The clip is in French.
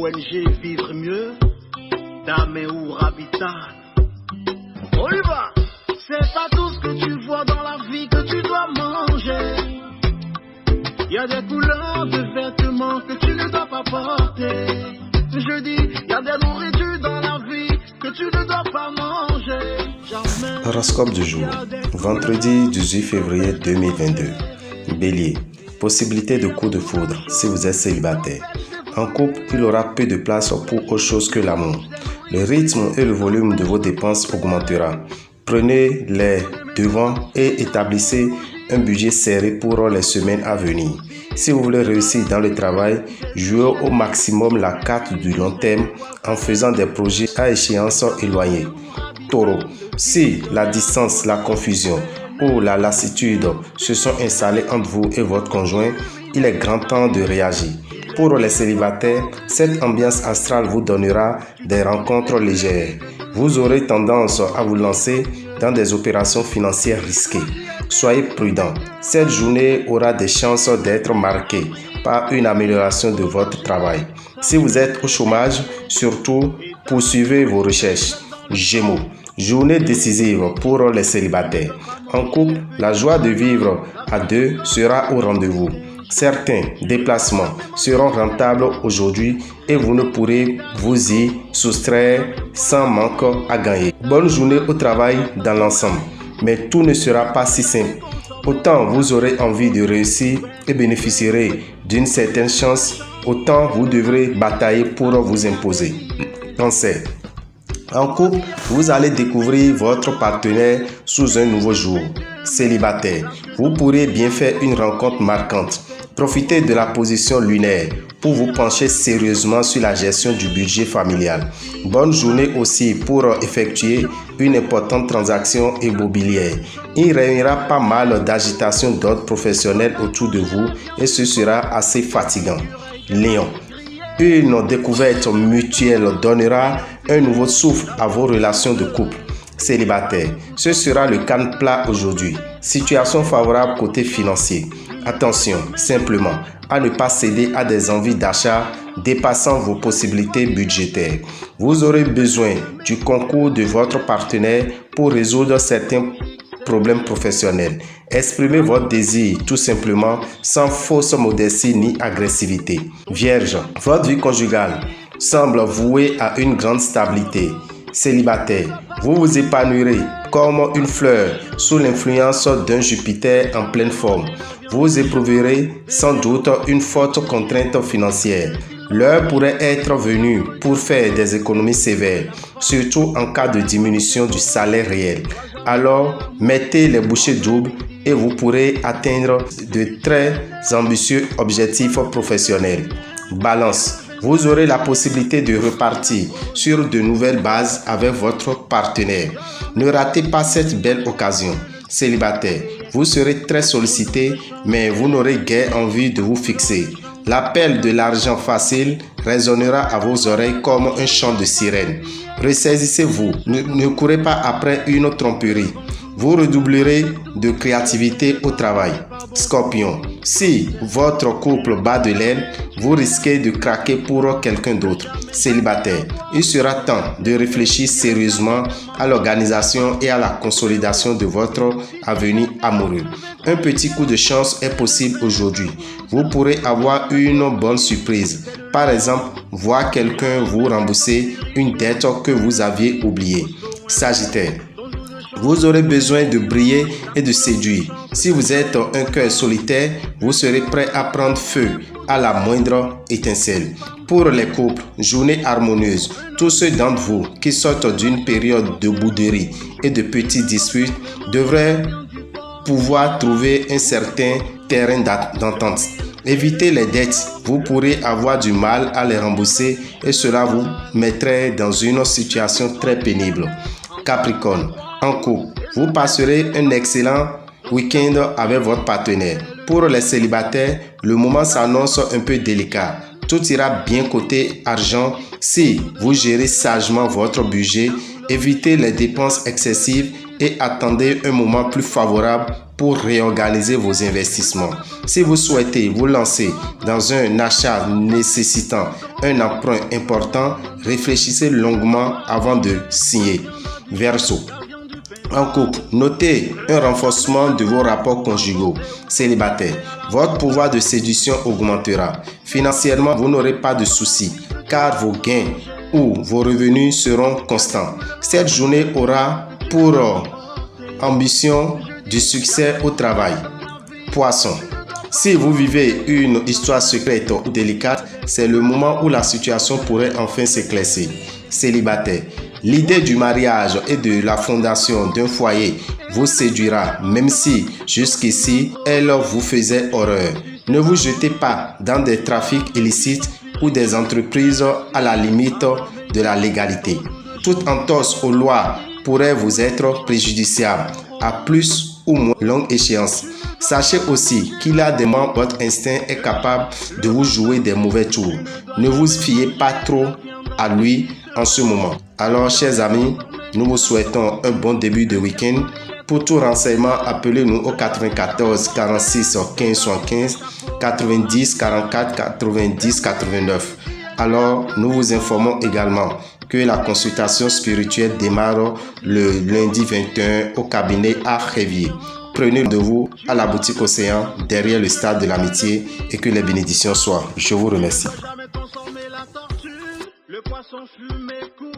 ONG Vivre Mieux, Dame ou Habitat. On y va. C'est pas tout ce que tu vois dans la vie que tu dois manger. Il y a des couleurs de vêtements que tu ne dois pas porter. Je dis, il y a des nourritures dans la vie que tu ne dois pas manger. Horoscope du jour, vendredi 18 février 2022. Bélier, possibilité de coup de foudre si vous êtes célibataire. En couple, il aura peu de place pour autre chose que l'amour. Le rythme et le volume de vos dépenses augmentera. Prenez les devants et établissez un budget serré pour les semaines à venir. Si vous voulez réussir dans le travail, jouez au maximum la carte du long terme en faisant des projets à échéance éloignée. Taureau, si la distance, la confusion ou la lassitude se sont installés entre vous et votre conjoint, il est grand temps de réagir. Pour les célibataires, cette ambiance astrale vous donnera des rencontres légères. Vous aurez tendance à vous lancer dans des opérations financières risquées. Soyez prudent. Cette journée aura des chances d'être marquée par une amélioration de votre travail. Si vous êtes au chômage, surtout poursuivez vos recherches. Gémeaux, journée décisive pour les célibataires. En couple, la joie de vivre à deux sera au rendez-vous. Certains déplacements seront rentables aujourd'hui et vous ne pourrez vous y soustraire sans manque à gagner. Bonne journée au travail dans l'ensemble, mais tout ne sera pas si simple. Autant vous aurez envie de réussir et bénéficierez d'une certaine chance, autant vous devrez batailler pour vous imposer. Cancer. En couple, vous allez découvrir votre partenaire sous un nouveau jour. Célibataire, vous pourrez bien faire une rencontre marquante. Profitez de la position lunaire pour vous pencher sérieusement sur la gestion du budget familial. Bonne journée aussi pour effectuer une importante transaction immobilière. Il réunira pas mal d'agitation d'ordre professionnel autour de vous et ce sera assez fatigant. Lion. Une découverte mutuelle donnera un nouveau souffle à vos relations de couple. Célibataire, ce sera le calme plat aujourd'hui. Situation favorable côté financier. Attention simplement à ne pas céder à des envies d'achat dépassant vos possibilités budgétaires. Vous aurez besoin du concours de votre partenaire pour résoudre certains problèmes professionnels. Exprimez votre désir tout simplement sans fausse modestie ni agressivité. Vierge, votre vie conjugale semble vouée à une grande stabilité. Célibataire, vous vous épanouirez comme une fleur sous l'influence d'un Jupiter en pleine forme. Vous éprouverez sans doute une forte contrainte financière. L'heure pourrait être venue pour faire des économies sévères, surtout en cas de diminution du salaire réel. Alors, mettez les bouchées doubles et vous pourrez atteindre de très ambitieux objectifs professionnels. Balance. Vous aurez la possibilité de repartir sur de nouvelles bases avec votre partenaire. Ne ratez pas cette belle occasion. Célibataire, vous serez très sollicité, mais vous n'aurez guère envie de vous fixer. L'appel de l'argent facile résonnera à vos oreilles comme un chant de sirène. Ressaisissez-vous, ne courez pas après une tromperie. Vous redoublerez de créativité au travail. Scorpion, si votre couple bat de l'aile, vous risquez de craquer pour quelqu'un d'autre. Célibataire, il sera temps de réfléchir sérieusement à l'organisation et à la consolidation de votre avenir amoureux. Un petit coup de chance est possible aujourd'hui. Vous pourrez avoir une bonne surprise. Par exemple, voir quelqu'un vous rembourser une dette que vous aviez oubliée. Sagittaire, vous aurez besoin de briller et de séduire. Si vous êtes un cœur solitaire, vous serez prêt à prendre feu à la moindre étincelle. Pour les couples, journée harmonieuse. Tous ceux d'entre vous qui sortent d'une période de bouderie et de petites disputes devraient pouvoir trouver un certain terrain d'entente. Évitez les dettes, vous pourrez avoir du mal à les rembourser et cela vous mettrait dans une situation très pénible. Capricorne, en couple, vous passerez un excellent week-end avec votre partenaire. Pour les célibataires, le moment s'annonce un peu délicat. Tout ira bien côté argent si vous gérez sagement votre budget, évitez les dépenses excessives et attendez un moment plus favorable pour réorganiser vos investissements. Si vous souhaitez vous lancer dans un achat nécessitant un emprunt important, réfléchissez longuement avant de signer. Verseau. En couple, notez un renforcement de vos rapports conjugaux. Célibataire, votre pouvoir de séduction augmentera. Financièrement, vous n'aurez pas de soucis car vos gains ou vos revenus seront constants. Cette journée aura pour ambition du succès au travail. Poisson. Si vous vivez une histoire secrète ou délicate, c'est le moment où la situation pourrait enfin s'éclaircir. Célibataire. L'idée du mariage et de la fondation d'un foyer vous séduira, même si jusqu'ici, elle vous faisait horreur. Ne vous jetez pas dans des trafics illicites ou des entreprises à la limite de la légalité. Toute entorse aux lois pourrait vous être préjudiciable à plus ou moins longue échéance. Sachez aussi qu'il y a des moments où votre instinct est capable de vous jouer des mauvais tours. Ne vous fiez pas trop à lui en ce moment. Alors, chers amis, nous vous souhaitons un bon début de week-end. Pour tout renseignement, appelez-nous au 94 46 15 75 90 44 90 89. Alors, nous vous informons également que la consultation spirituelle démarre le lundi 21 au cabinet à Révier. Prenez de vous à la boutique Océan, derrière le stade de l'amitié, et que les bénédictions soient. Je vous remercie. Le poisson fumé coule.